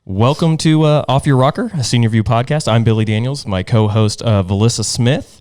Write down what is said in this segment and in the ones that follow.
Welcome to Off Your Rocker, a SeniorVu Podcast. I'm Billy Daniels, my co-host Valissa Smith.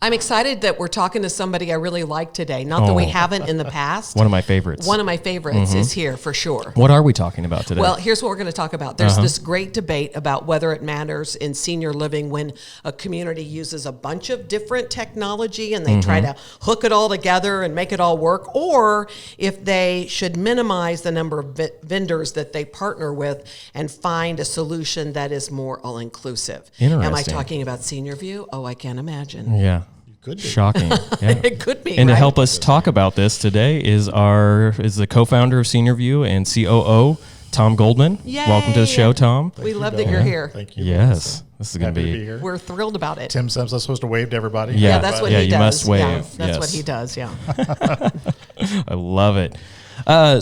I'm excited that we're talking to somebody I really like today. Not that we haven't in the past. One of my favorites. One of my favorites is here for sure. What are we talking about today? Well, here's what we're going to talk about. There's this great debate about whether it matters in senior living when a community uses a bunch of different technology and they try to hook it all together and make it all work, or if they should minimize the number of vendors that they partner with and find a solution that is more all-inclusive. Interesting. Am I talking about SeniorVu? Oh, I can't imagine. Yeah. Could be. Shocking. Yeah. It could be. And right? to help us talk about this today is the co-founder of SeniorVu and COO, Tom Goldman. Yay. Welcome to the show, Tom. We love that you're here. Thank you. Yes. This is going to Happy be. to be here. We're thrilled about it. Tim says I'm supposed to wave to everybody. Yeah, That's what he does. you must wave. Yeah, that's Yes. what he does. Yeah. I love it.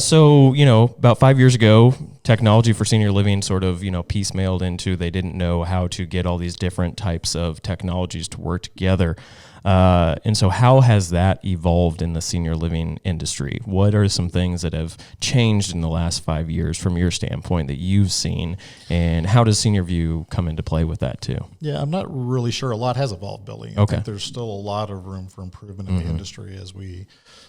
So, about 5 years ago, technology for senior living sort of, piecemealed into they didn't know how to get all these different types of technologies to work together. And so how has that evolved in the senior living industry? What are some things that have changed in the last 5 years from your standpoint that you've seen? And how does SeniorVu come into play with that too? Yeah, I'm not really sure. A lot has evolved, Billy. I think there's still a lot of room for improvement in the industry as we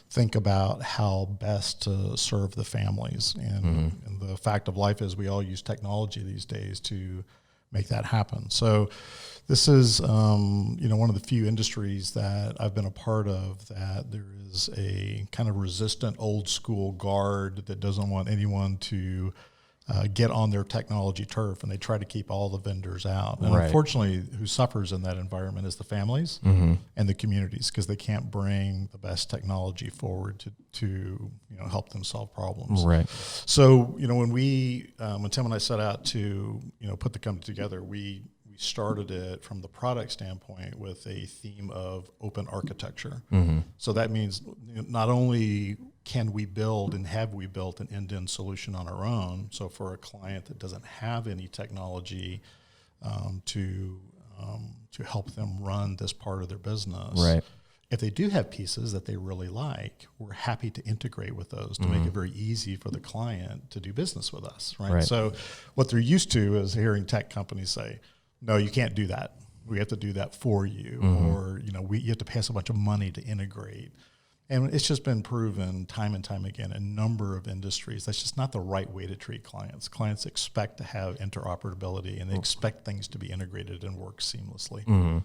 think about how best to serve the families. And the fact of life is we all use technology these days to make that happen. So this is, one of the few industries that I've been a part of that there is a kind of resistant old school guard that doesn't want anyone to get on their technology turf, and they try to keep all the vendors out. And unfortunately, who suffers in that environment is the families and the communities, because they can't bring the best technology forward to help them solve problems. Right. So when Tim and I set out to put the company together, we started it from the product standpoint with a theme of open architecture. So that means not only can we build and have we built an end-to-end solution on our own, so for a client that doesn't have any technology to help them run this part of their business, right. If they do have pieces that they really like, we're happy to integrate with those to make it very easy for the client to do business with us, right? So what they're used to is hearing tech companies say, no, you can't do that. We have to do that for you. Or, you have to pay us a bunch of money to integrate. And it's just been proven time and time again in a number of industries. That's just not the right way to treat clients. Clients expect to have interoperability, and they expect things to be integrated and work seamlessly.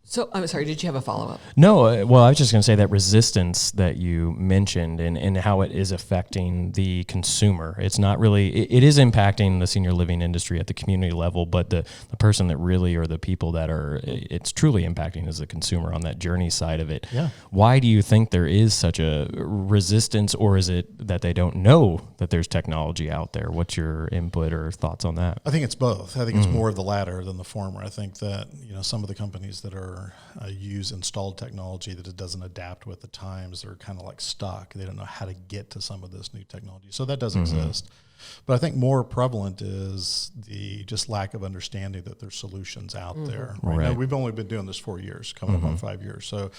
So I'm sorry, did you have a follow-up? No, well, I was just going to say that resistance that you mentioned and how it is affecting the consumer. It's not really, it is impacting the senior living industry at the community level, but the person that really, or the people that it's truly impacting is the consumer on that journey side of it. Yeah. Why do you think there is such a resistance, or is it that they don't know that there's technology out there? What's your input or thoughts on that? I think it's both. I think it's more of the latter than the former. I think that, some of the companies that are use installed technology that it doesn't adapt with the times, they're kind of like stuck. They don't know how to get to some of this new technology. So that does exist. But I think more prevalent is the just lack of understanding that there's solutions out there. Right now, we've only been doing this 4 years, coming up on 5 years. So,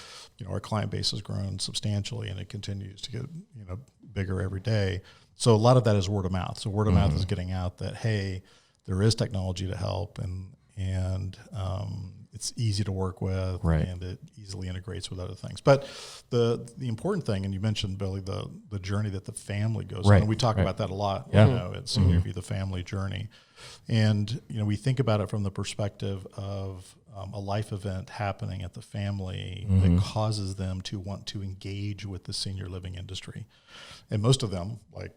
our client base has grown substantially, and it continues to get, bigger every day. So a lot of that is word of mouth. So word of mouth is getting out that, hey, there is technology to help, and it's easy to work with, and it easily integrates with other things. But the important thing, and you mentioned, Billy, the journey that the family goes on. And we talk about that a lot, at SeniorVu, the family journey. And, we think about it from the perspective of a life event happening at the family that causes them to want to engage with the senior living industry. And most of them, like,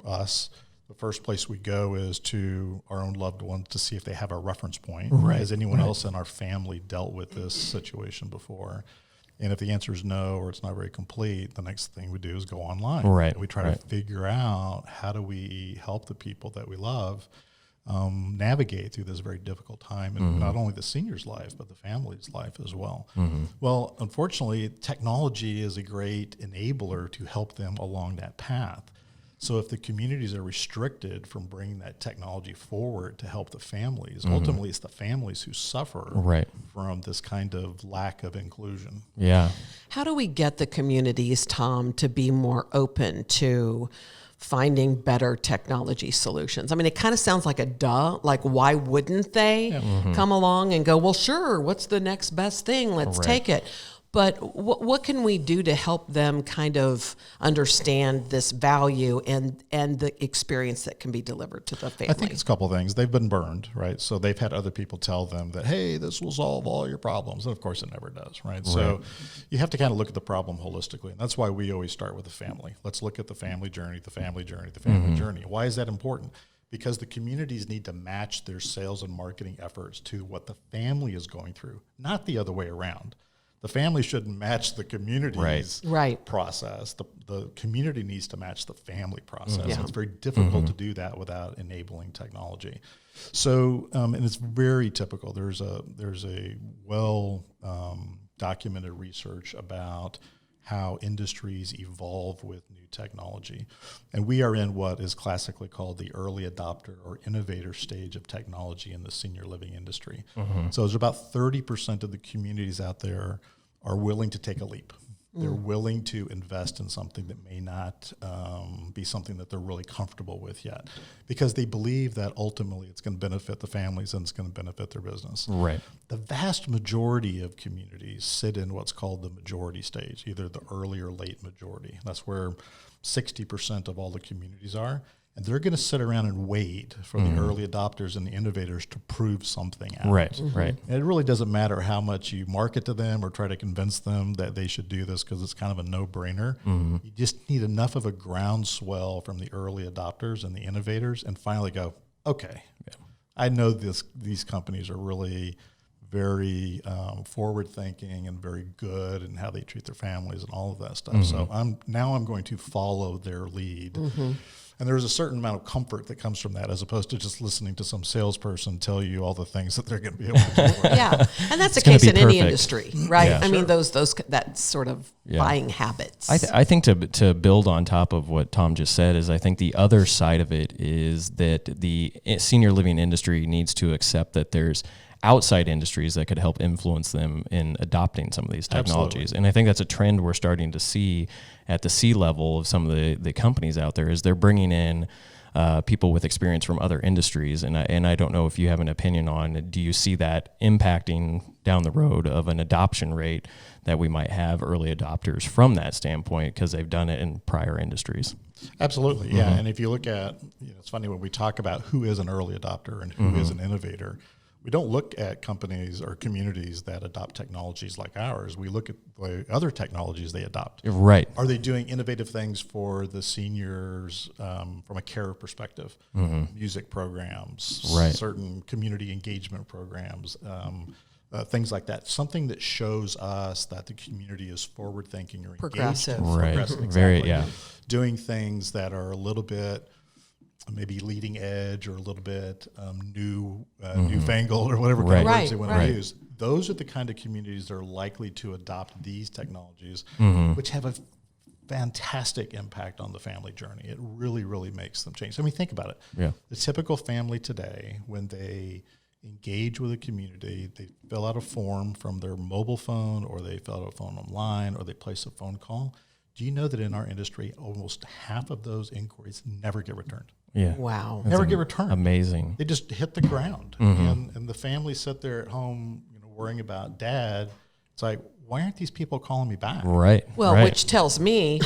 us, the first place we go is to our own loved ones to see if they have a reference point. Has anyone else in our family dealt with this situation before? And if the answer is no, or it's not very complete, the next thing we do is go online. And we try to figure out how do we help the people that we love navigate through this very difficult time, and not only the senior's life, but the family's life as well. Well, unfortunately, technology is a great enabler to help them along that path. So if the communities are restricted from bringing that technology forward to help the families, ultimately it's the families who suffer from this kind of lack of inclusion. How do we get the communities, Tom, to be more open to finding better technology solutions. I mean, it kind of sounds like a duh, like why wouldn't they come along and go, well, sure, what's the next best thing? Let's take it. But what can we do to help them kind of understand this value and the experience that can be delivered to the family? I think it's a couple of things. They've been burned, right? So they've had other people tell them that, hey, this will solve all your problems. And of course it never does, right? So you have to kind of look at the problem holistically. And that's why we always start with the family. Let's look at the family journey, the family journey, the family journey. Why is that important? Because the communities need to match their sales and marketing efforts to what the family is going through, not the other way around. The family shouldn't match the community's process. The community needs to match the family process. It's very difficult to do that without enabling technology. So, and it's very typical. There's a well documented research about how industries evolve with new technology. And we are in what is classically called the early adopter or innovator stage of technology in the senior living industry. So there's about 30% of the communities out there are willing to take a leap. They're willing to invest in something that may not be something that they're really comfortable with yet, because they believe that ultimately it's going to benefit the families and it's going to benefit their business. Right. The vast majority of communities sit in what's called the majority stage, either the early or late majority. That's where 60% of all the communities are. And they're going to sit around and wait for the early adopters and the innovators to prove something out. Right, right. And it really doesn't matter how much you market to them or try to convince them that they should do this, because it's kind of a no-brainer. You just need enough of a groundswell from the early adopters and the innovators and finally go, okay, I know these companies are really very forward-thinking and very good in how they treat their families and all of that stuff. So I'm going to follow their lead. And there's a certain amount of comfort that comes from that, as opposed to just listening to some salesperson tell you all the things that they're going to be able to do. And that's the case in any industry, right? Yeah. I mean, that sort of buying habits. I think to build on top of what Tom just said is, I think the other side of it is that the senior living industry needs to accept that there's outside industries that could help influence them in adopting some of these technologies. Absolutely. And I think that's a trend we're starting to see at the C-level of some of the companies out there, is they're bringing in people with experience from other industries. And I don't know if you have an opinion on, do you see that impacting down the road of an adoption rate that we might have early adopters from that standpoint because they've done it in prior industries? Absolutely, yeah. And if you look at, it's funny when we talk about who is an early adopter and who is an innovator, we don't look at companies or communities that adopt technologies like ours. We look at the other technologies they adopt. Right. Are they doing innovative things for the seniors from a care perspective? Music programs, certain community engagement programs, things like that. Something that shows us that the community is forward-thinking or progressive. Engaged. Right. Progressive, Very, doing things that are a little bit maybe leading edge or a little bit newfangled or whatever kind of words they want to use. Those are the kind of communities that are likely to adopt these technologies, which have a fantastic impact on the family journey. It really, really makes them change. I mean, think about it. Yeah. The typical family today, when they engage with a community, they fill out a form from their mobile phone, or they fill out a phone online, or they place a phone call. Do you know that in our industry, almost half of those inquiries never get returned? Yeah. Wow. Never get returned. Amazing. They just hit the ground. And the family sit there at home, worrying about dad. It's like, why aren't these people calling me back? Right. Well, which tells me,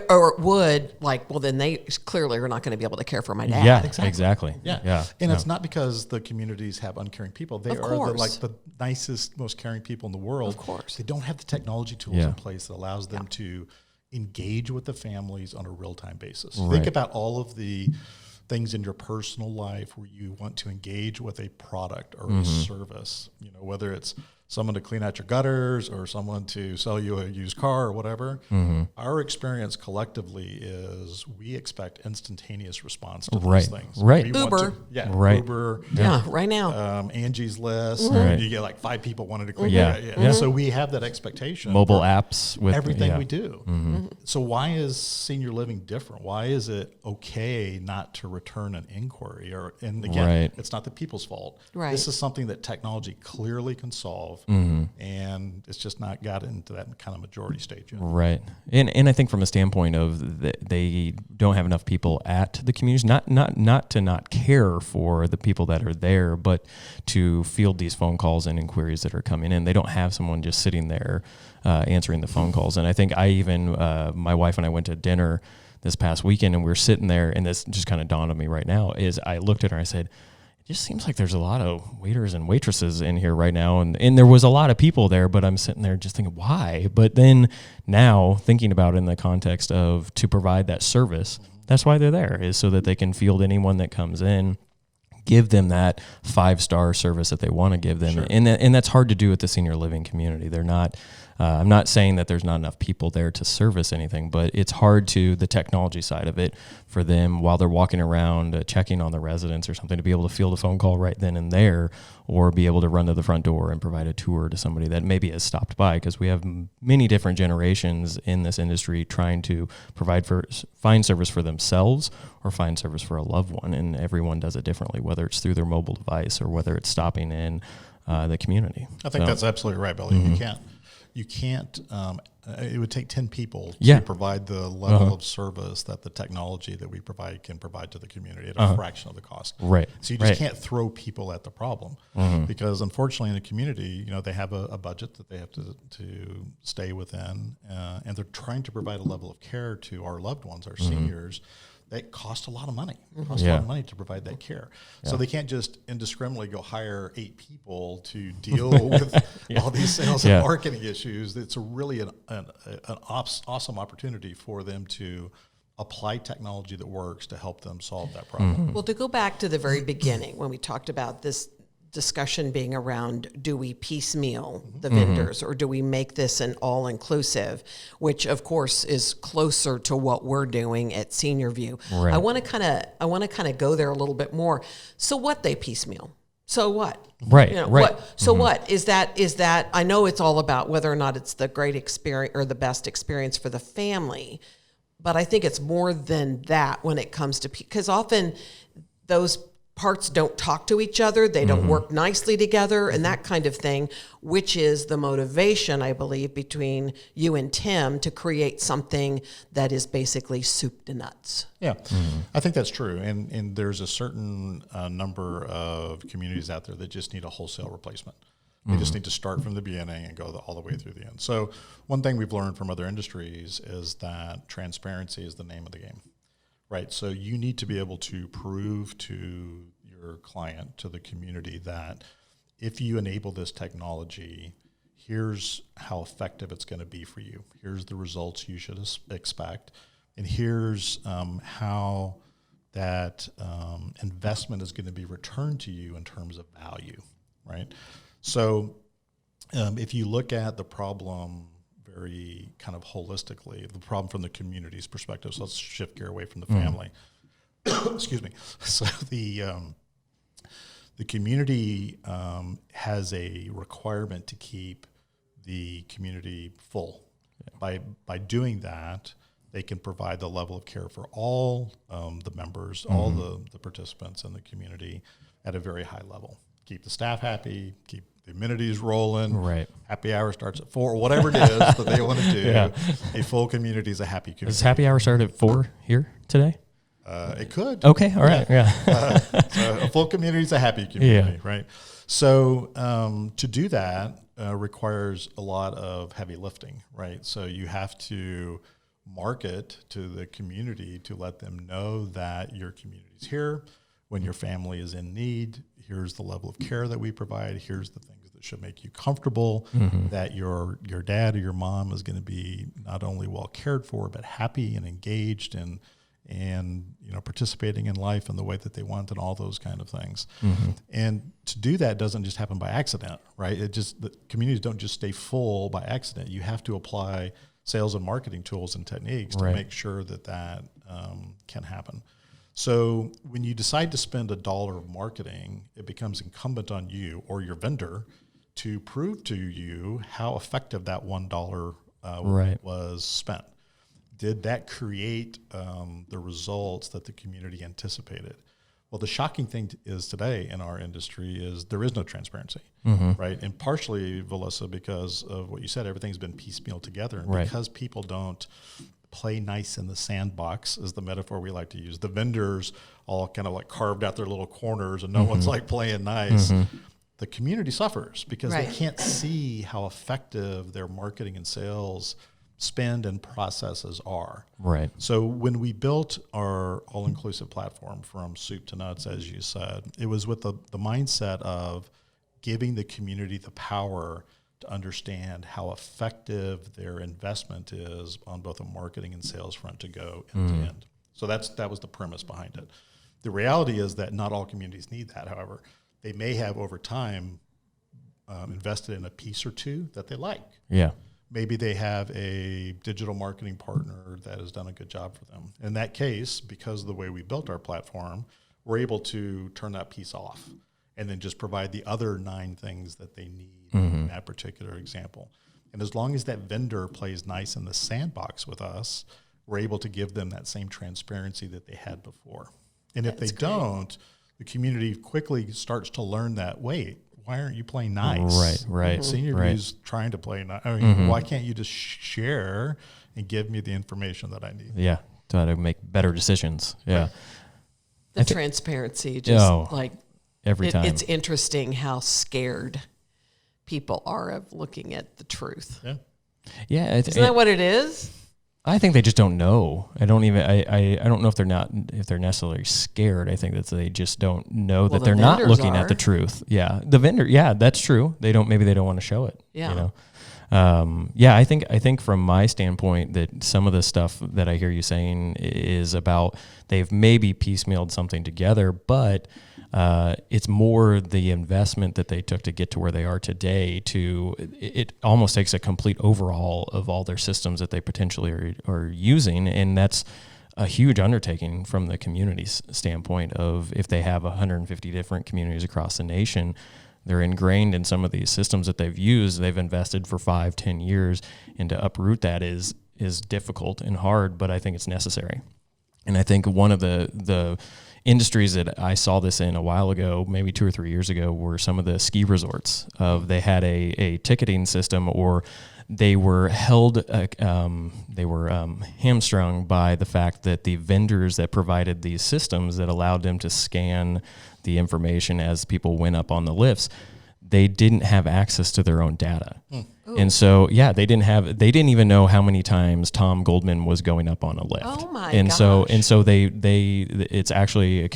or it would, well, then they clearly are not going to be able to care for my dad. Yeah, exactly. Yeah. And it's not because the communities have uncaring people. They are the nicest, most caring people in the world. Of course. They don't have the technology tools in place that allows them to engage with the families on a real-time basis. Right. Think about all of the things in your personal life where you want to engage with a product or a service, whether it's someone to clean out your gutters or someone to sell you a used car or whatever. Our experience collectively is we expect instantaneous response to those things. Right. Uber. Uber. Yeah, right now. Angie's List. You get like 5 people wanting to clean it. So we have that expectation. Mobile apps with everything we do. So why is senior living different? Why is it okay not to return an inquiry? And again, it's not the people's fault. Right. This is something that technology clearly can solve. itself, and it's just not got into that kind of majority stage yet. Right. And I think from a standpoint of they don't have enough people at the communities, not to not care for the people that are there, but to field these phone calls and inquiries that are coming in. They don't have someone just sitting there answering the phone calls. And I think my wife and I went to dinner this past weekend, and we were sitting there, and this just kind of dawned on me right now, is I looked at her and I said, it just seems like there's a lot of waiters and waitresses in here right now. And there was a lot of people there, but I'm sitting there just thinking, why? But then now thinking about it in the context of to provide that service, that's why they're there, is so that they can field anyone that comes in, give them that 5-star service that they want to give them. Sure. And that's hard to do with the senior living community. They're not, I'm not saying that there's not enough people there to service anything, but it's hard to the technology side of it for them while they're walking around checking on the residents or something to be able to field a phone call right then and there, or be able to run to the front door and provide a tour to somebody that maybe has stopped by, because we have many different generations in this industry trying to find service for themselves or find service for a loved one, and everyone does it differently, whether it's through their mobile device or whether it's stopping in the community. I think that's absolutely right, Billy. You can't. It would take 10 people to provide the level of service that the technology that we provide can provide to the community at a fraction of the cost. Right. So you just can't throw people at the problem, because unfortunately in the community, they have a budget that they have to stay within, and they're trying to provide a level of care to our loved ones, our seniors. That cost a lot of money. It costs a lot of money to provide that care. So they can't just indiscriminately go hire 8 people to deal with all these sales and marketing issues. It's really an awesome opportunity for them to apply technology that works to help them solve that problem. Well, to go back to the very beginning when we talked about this discussion being around, do we piecemeal the vendors or do we make this an all-inclusive, which of course is closer to what we're doing at SeniorVu. Right. I want to kind of go there a little bit more. So what, they piecemeal? So what? Right. Right. What is that? I know it's all about whether or not it's the great experience or the best experience for the family, but I think it's more than that when it comes to, because often those parts don't talk to each other. They don't work nicely together and that kind of thing, which is the motivation, I believe, between you and Tim to create something that is basically soup to nuts. Yeah, I think that's true. And there's a certain number of communities out there that just need a wholesale replacement. They just need to start from the beginning and go all the way through the end. So one thing we've learned from other industries is that transparency is the name of the game. Right, so you need to be able to prove to your client, to the community, that if you enable this technology, here's how effective it's going to be for you. Here's the results you should expect, and here's how that investment is going to be returned to you in terms of value, right? So if you look at the problem very kind of holistically, the problem from the community's perspective. So let's shift gear away from the family. Excuse me. So the community has a requirement to keep the community full. Yeah. By doing that, they can provide the level of care for all the members, all the participants in the community at a very high level. Keep the staff happy, keep the amenities rolling. Right. Happy hour starts at 4, whatever it is that they want to do. Yeah. A full community is a happy community. Does happy hour start at 4 here today? It could. Okay. All right. Yeah. So a full community is a happy community, right? So to do that requires a lot of heavy lifting, right? So you have to market to the community to let them know that your community is here. When your family is in need, here's the level of care that we provide. Here's the things that should make you comfortable, that your dad or your mom is going to be not only well cared for, but happy and engaged and participating in life in the way that they want, and all those kind of things. And to do that doesn't just happen by accident, right? The communities don't just stay full by accident. You have to apply sales and marketing tools and techniques to make sure that can happen. So when you decide to spend $1 of marketing, it becomes incumbent on you or your vendor to prove to you how effective that $1 was spent. Did that create the results that the community anticipated? Well, the shocking thing is today in our industry is there is no transparency, right? And partially, Valissa, because of what you said, everything's been piecemeal together. And because people don't play nice in the sandbox is the metaphor we like to use. The vendors all kind of like carved out their little corners and no one's like playing nice. The community suffers because they can't see how effective their marketing and sales spend and processes are. Right. So when we built our all-inclusive platform from soup to nuts, as you said, it was with the mindset of giving the community the power to understand how effective their investment is on both a marketing and sales front to go end to end. So that was the premise behind it. The reality is that not all communities need that, however. They may have over time invested in a piece or two that they like. Yeah. Maybe they have a digital marketing partner that has done a good job for them. In that case, because of the way we built our platform, we're able to turn that piece off and then just provide the other 9 things that they need in that particular example. And as long as that vendor plays nice in the sandbox with us, we're able to give them that same transparency that they had before. And if they don't, the community quickly starts to learn that, wait, why aren't you playing nice? Right. SeniorVu's trying to play nice. I mean, why can't you just share and give me the information that I need? Yeah, try to make better decisions. Yeah. The transparency, just every time. It's interesting how scared people are of looking at the truth. Yeah. Isn't that what it is? I think they just don't know. I don't know if they're necessarily scared. I think that they just don't know that they're not looking at the truth. Yeah. The vendor. Yeah, that's true. Maybe they don't want to show it. Yeah. I think from my standpoint that some of the stuff that I hear you saying is about they've maybe piecemealed something together, but it's more the investment that they took to get to where they are today. It almost takes a complete overhaul of all their systems that they potentially are using, and that's a huge undertaking from the community's standpoint of if they have 150 different communities across the nation. They're ingrained in some of these systems that they've used. They've invested for 5-10 years, and to uproot that is difficult and hard, but I think it's necessary. And I think one of the industries that I saw this in a while ago, maybe 2 or 3 years ago, were some of the ski resorts. They had a ticketing system, or they were held, hamstrung by the fact that the vendors that provided these systems that allowed them to scan the information as people went up on the lifts, they didn't have access to their own data. And so, they didn't even know how many times Tom Goldman was going up on a lift. Oh my gosh. So it's actually a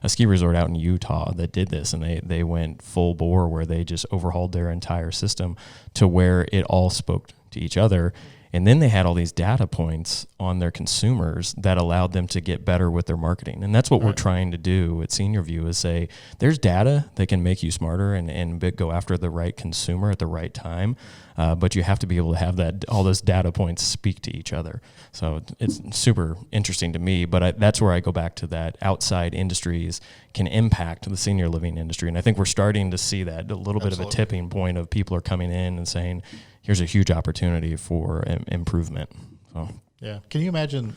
ski resort out in Utah that did this, and they went full bore where they just overhauled their entire system to where it all spoke to each other. And then they had all these data points on their consumers that allowed them to get better with their marketing. And that's what we're trying to do at SeniorVu, is say there's data that can make you smarter and go after the right consumer at the right time. But you have to be able to have all those data points speak to each other. So it's super interesting to me, but that's where I go back to that outside industries can impact the senior living industry. And I think we're starting to see that, a little bit of a tipping point of people are coming in and saying, here's a huge opportunity for improvement. So. Yeah. Can you imagine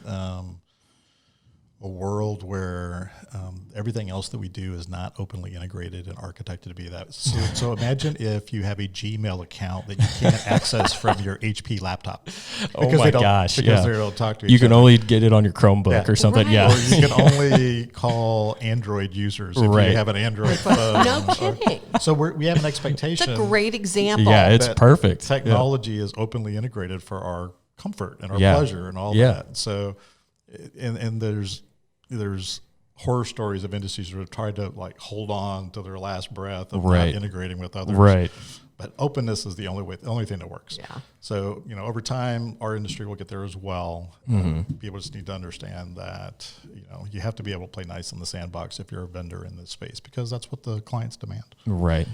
a world where everything else that we do is not openly integrated and architected to be that? So imagine if you have a Gmail account that you can't access from your HP laptop. Oh my gosh. Because they don't talk to each other. You can only get it on your Chromebook or something. Right. Yeah. Or you can only call Android users if you have an Android phone. No kidding. So we have an expectation. It's a great example. Yeah, it's perfect. Technology is openly integrated for our comfort and our pleasure and all that. So, and there's horror stories of industries that have tried to hold on to their last breath of not integrating with others. Right. But openness is the only thing that works. Yeah. So, over time, our industry will get there as well. People just need to understand that, you have to be able to play nice in the sandbox if you're a vendor in this space, because that's what the clients demand. Right.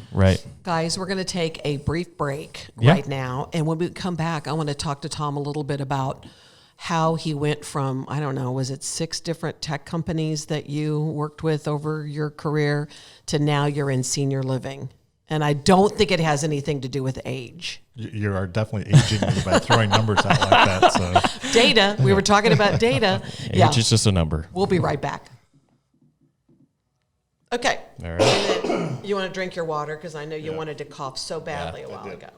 Guys, we're going to take a brief break right now. And when we come back, I want to talk to Tom a little bit about how he went from, I don't know, was it 6 different tech companies that you worked with over your career to now you're in senior living. And I don't think it has anything to do with age. You are definitely aging me by throwing numbers out like that. So data. We were talking about data. Age is just a number. We'll be right back. Okay. All right. And then you want to drink your water because I know you wanted to cough so badly a while ago.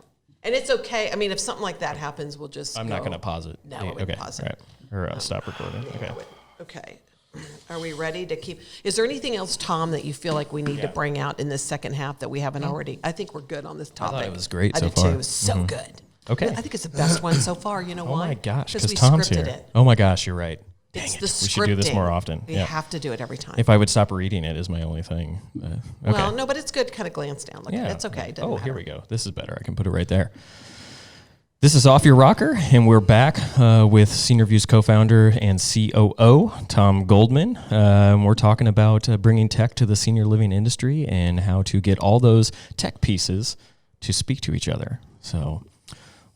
And it's okay. I mean, if something like that happens, we'll just I'm not going to pause it. No, I wouldn't pause it. All right. Or stop recording. Okay. Okay. Are we ready to keep? Is there anything else, Tom, that you feel like we need to bring out in this second half that we haven't already? I think we're good on this topic. I thought it was great I so did far. too. It was so good. Okay. I think it's the best one so far. You know why? Oh my gosh, because we Tom's scripted here. it. Oh my gosh, you're right. Dang It's it. the We should do this scripting. more often. We have to do it every time. If I would stop reading it is my only thing. Okay. Well, no, but it's good to kind of glance down. Look at it. It's okay. It doesn't matter. Here we go. This is better. I can put it right there. This is Off Your Rocker, and we're back with SeniorVu's co-founder and COO, Tom Goldman. We're talking about bringing tech to the senior living industry and how to get all those tech pieces to speak to each other. So,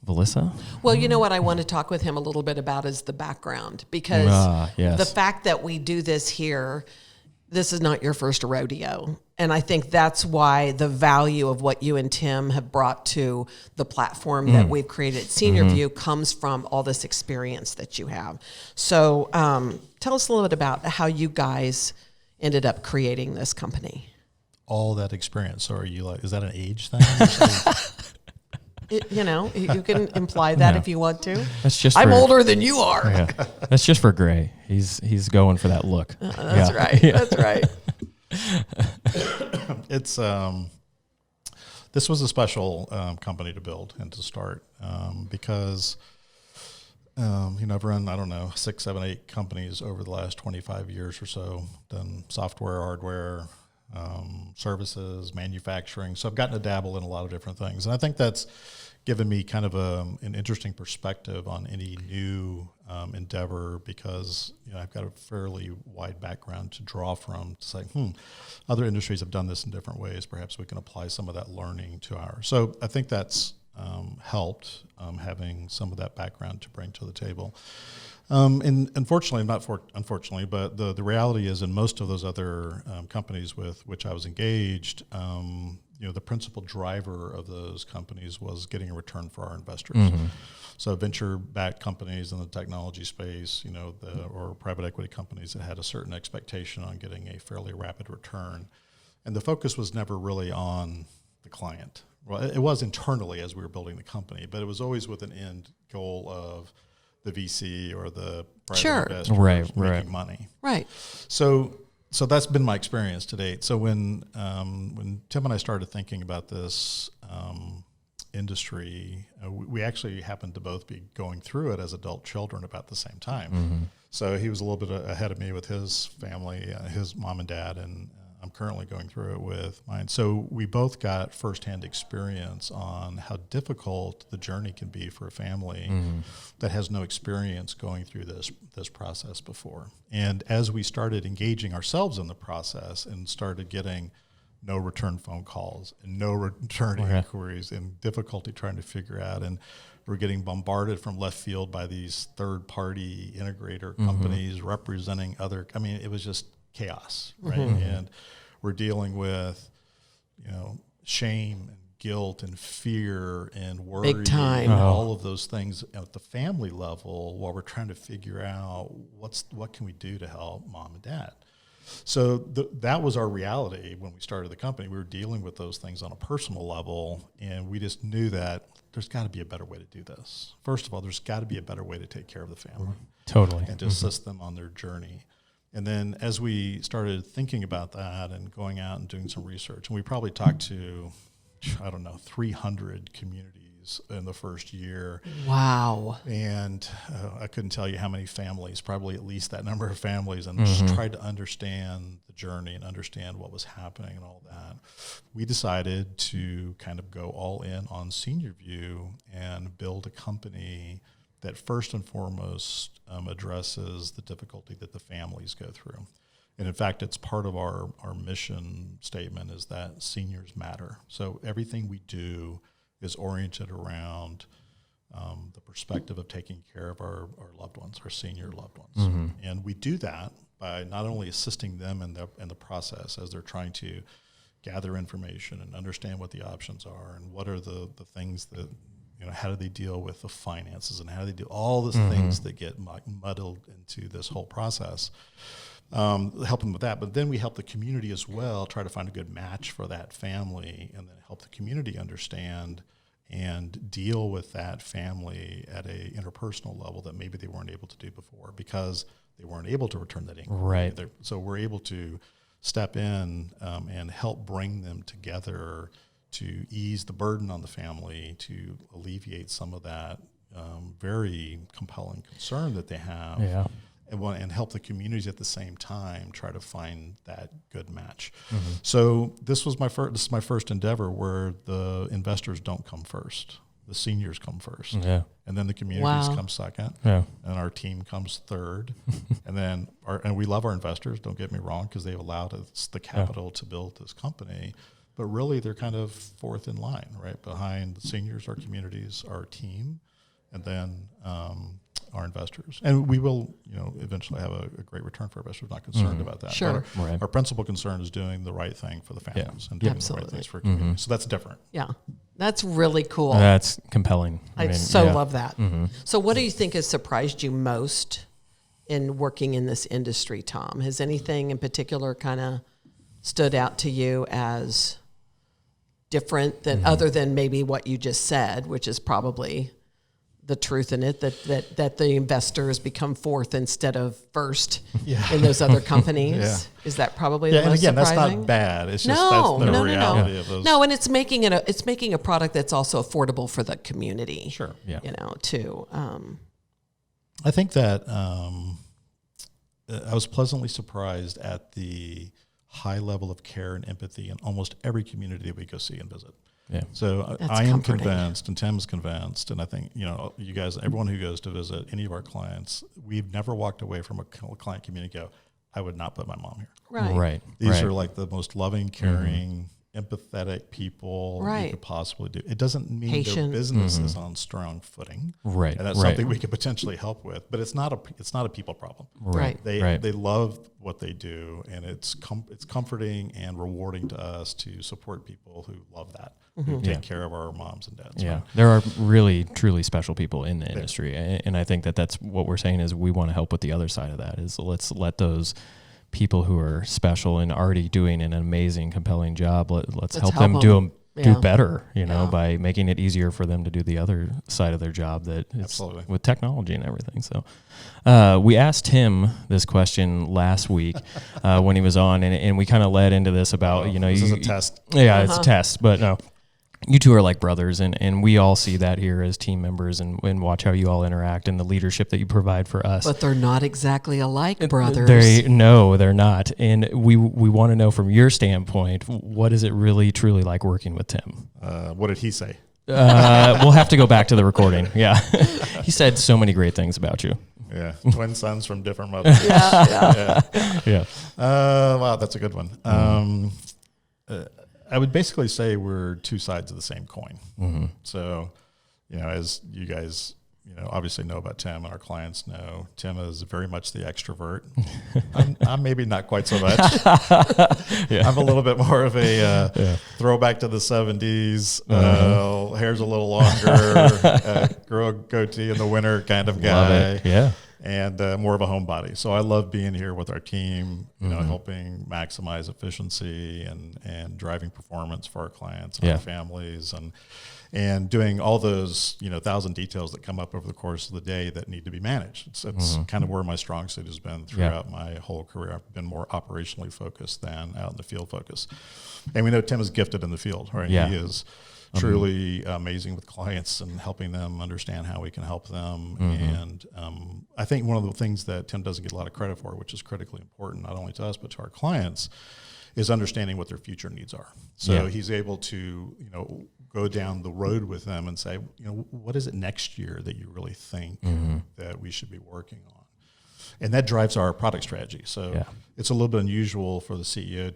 Valissa? Well, you know what I want to talk with him a little bit about is the background, because the fact that we do this here, this is not your first rodeo. And I think that's why the value of what you and Tim have brought to the platform that we've created at SeniorVu comes from all this experience that you have. So tell us a little bit about how you guys ended up creating this company. All that experience. So are you like, is that an age thing? You can imply that if you want to. That's just I'm older than you are. Yeah. That's just for Gray. He's going for that look. That's right. Yeah. That's right. It's this was a special company to build and to start because I've run, I don't know, 6, 7, 8 companies over the last 25 years or so, done software, hardware, services, manufacturing. So I've gotten to dabble in a lot of different things. And I think that's given me kind of an interesting perspective on any new endeavor, because I've got a fairly wide background to draw from to say, other industries have done this in different ways. Perhaps we can apply some of that learning to ours. So I think that's helped having some of that background to bring to the table. And unfortunately, unfortunately, but the reality is in most of those other companies with which I was engaged, the principal driver of those companies was getting a return for our investors. Mm-hmm. So venture-backed companies in the technology space, or private equity companies that had a certain expectation on getting a fairly rapid return. And the focus was never really on the client. Well, it was internally as we were building the company, but it was always with an end goal of the VC or the private investors making money. Right. So that's been my experience to date. So when Tim and I started thinking about this industry, we actually happened to both be going through it as adult children about the same time. Mm-hmm. So he was a little bit ahead of me with his family, his mom and dad, and I'm currently going through it with mine. So we both got firsthand experience on how difficult the journey can be for a family that has no experience going through this process before. And as we started engaging ourselves in the process and started getting no return phone calls and no return inquiries and difficulty trying to figure out, and we're getting bombarded from left field by these third-party integrator companies representing other, it was just chaos, right? Mm-hmm. And we're dealing with, shame and guilt and fear and worry and all of those things at the family level while we're trying to figure out what can we do to help mom and dad. So that was our reality when we started the company. We were dealing with those things on a personal level, and we just knew that there's got to be a better way to do this. First of all, there's got to be a better way to take care of the family. Totally. And to assist them on their journey. And then as we started thinking about that and going out and doing some research, and we probably talked to, 300 communities in the first year. Wow. And I couldn't tell you how many families, probably at least that number of families, and just tried to understand the journey and understand what was happening and all that. We decided to kind of go all in on SeniorVu and build a company that first and foremost addresses the difficulty that the families go through. And in fact, it's part of our mission statement is that seniors matter. So everything we do is oriented around the perspective of taking care of our loved ones, our senior loved ones. Mm-hmm. And we do that by not only assisting them in the process as they're trying to gather information and understand what the options are and what are the things that, how do they deal with the finances and how do they do all these things that get muddled into this whole process. help them with that. But then we help the community as well, try to find a good match for that family, and then help the community understand and deal with that family at a interpersonal level that maybe they weren't able to do before because they weren't able to return that income. Right. So we're able to step in and help bring them together to ease the burden on the family, to alleviate some of that very compelling concern that they have. Yeah. And help the communities at the same time try to find that good match. So this is my first endeavor where the investors don't come first. The seniors come first. Yeah. And then the communities Wow. come second. Yeah. And our team comes third. And then and we love our investors, don't get me wrong, because they've allowed us the capital to build this company. But really they're kind of fourth in line, right? Behind the seniors, our communities, our team, and then our investors. And we will, eventually have a great return for our investors. Not concerned about that. Sure. But our principal concern is doing the right thing for the families and doing the right things for community. So that's different. Yeah. That's really cool. That's compelling. I love that. So what do you think has surprised you most in working in this industry, Tom? Has anything in particular kind of stood out to you as different than other than maybe what you just said, which is probably the truth in it, that the investors become fourth instead of first in those other companies? Is that probably the most and again, surprising? that's not bad. It's just that's the reality of those. No, and it's making a product that's also affordable for the community. Sure. Yeah. Too. I think that I was pleasantly surprised at the high level of care and empathy in almost every community that we go see and visit. Yeah. So That's I am comforting. convinced, and Tim's convinced, and I think, you guys, everyone who goes to visit any of our clients, we've never walked away from a client community and go, I would not put my mom here. Right. These are like the most loving, caring, empathetic people Right. you could possibly do. It doesn't mean Patient. their business is on strong footing. Right. And that's something we could potentially help with, but it's not a people problem. Right. They love what they do, and it's comforting and rewarding to us to support people who love that, who take care of our moms and dads. Yeah, there are really, truly special people in the industry. And I think that's what we're saying is we want to help with the other side of that is let's let those people who are special and already doing an amazing, compelling job, let's help them do better, by making it easier for them to do the other side of their job that is with technology and everything. So we asked him this question last week when he was on, and we kind of led into this about, this is a test. Yeah, it's a test, but no. You two are like brothers, and we all see that here as team members and watch how you all interact and the leadership that you provide for us. But they're not exactly alike, brothers. They're not. And we want to know from your standpoint, what is it really, truly like working with Tim? What did he say? We'll have to go back to the recording. Yeah. He said so many great things about you. Yeah. Twin sons from different mothers. Yeah. Wow, that's a good one. I would basically say we're two sides of the same coin. So, as you guys, obviously know about Tim and our clients know, Tim is very much the extrovert. I'm maybe not quite so much. I'm a little bit more of a throwback to the 70s, hair's a little longer, grow a goatee in the winter kind of guy. Love it. Yeah. And more of a homebody. So I love being here with our team, helping maximize efficiency and driving performance for our clients and our families and doing all those, 1,000 details that come up over the course of the day that need to be managed. It's kind of where my strong suit has been throughout my whole career. I've been more operationally focused than out in the field focus. And we know Tim is gifted in the field, right? Yeah. He is truly amazing with clients and helping them understand how we can help them. And I think one of the things that Tim doesn't get a lot of credit for, which is critically important, not only to us, but to our clients, is understanding what their future needs are. So he's able to, go down the road with them and say, what is it next year that you really think that we should be working on? And that drives our product strategy. So it's a little bit unusual for the CEO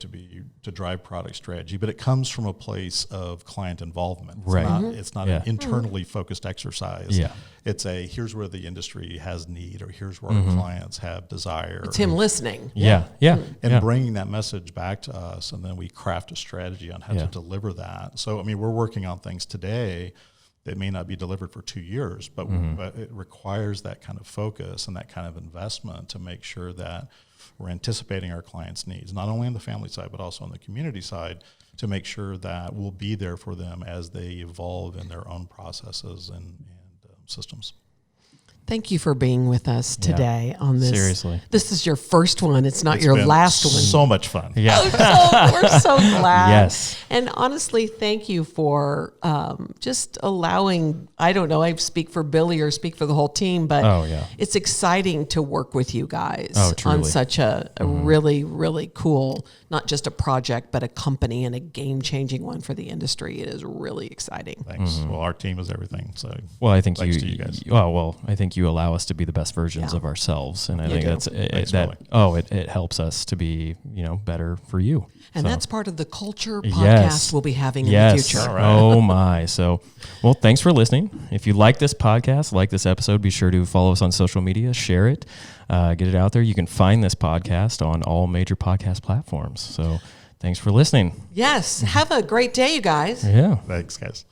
to drive product strategy, but it comes from a place of client involvement. It's not an internally focused exercise. It's here's where the industry has need, or here's where our clients have desire. It's him listening. And bringing that message back to us, and then we craft a strategy on how to deliver that. So, we're working on things today that may not be delivered for 2 years, but it requires that kind of focus and that kind of investment to make sure that We're anticipating our clients' needs, not only on the family side, but also on the community side, to make sure that we'll be there for them as they evolve in their own processes and systems. Thank you for being with us today on this. Seriously. This is your first one. It's not your last one. So much fun. Yeah. We're so glad. Yes. And honestly, thank you for just allowing, I don't know, I speak for Billy or speak for the whole team, but it's exciting to work with you guys on such a really, really cool, not just a project, but a company and a game-changing one for the industry. It is really exciting. Thanks. Well, our team is everything. So I think thanks to you guys. I think you allow us to be the best versions of ourselves, and I think that's it helps us to be better for you. And that's part of the culture podcast we'll be having in the future. Right. Oh my. So, well, thanks for listening. If you like this podcast, like this episode, be sure to follow us on social media, share it, get it out there. You can find this podcast on all major podcast platforms. So thanks for listening. Yes. Have a great day, you guys. Yeah. Thanks, guys.